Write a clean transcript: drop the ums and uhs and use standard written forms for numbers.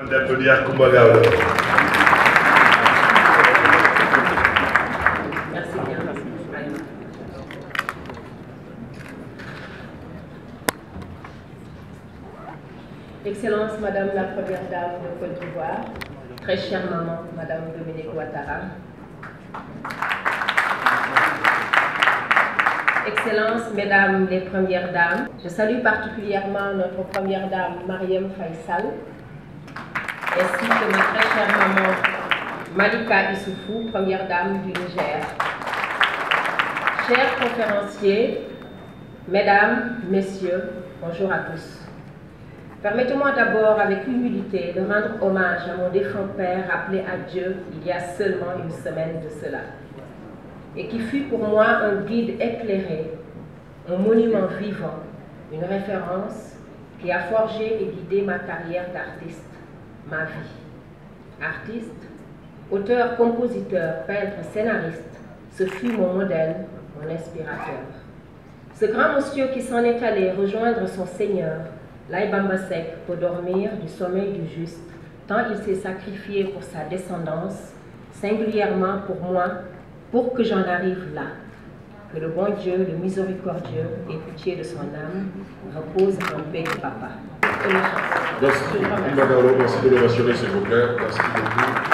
D'applaudir Coumba Gawlo. Merci bien. Excellence, Madame la Première Dame de Côte d'Ivoire, très chère maman, Madame Dominique Ouattara. Excellences, Mesdames les Premières Dames, je salue particulièrement notre Première Dame Marième Faisal, ainsi que ma très chère maman Malika Issoufou, Première Dame du Niger. Chers conférenciers, Mesdames, Messieurs, bonjour à tous. Permettez-moi d'abord, avec humilité, de rendre hommage à mon défunt père appelé à Dieu il y a seulement une semaine de cela, et qui fut pour moi un guide éclairé, un monument vivant, une référence qui a forgé et guidé ma carrière d'artiste, ma vie. Artiste, auteur, compositeur, peintre, scénariste, ce fut mon modèle, mon inspirateur. Ce grand monsieur qui s'en est allé rejoindre son Seigneur, Laye Bamba Seck, pour dormir du sommeil du juste, tant il s'est sacrifié pour sa descendance, singulièrement pour moi, pour que j'en arrive là. Que le bon Dieu, le miséricordieux, ait pitié de son âme, repose en paix, papa. Merci, Coumba Gawlo, merci de le rassurer, s'il vous plaît. Merci beaucoup.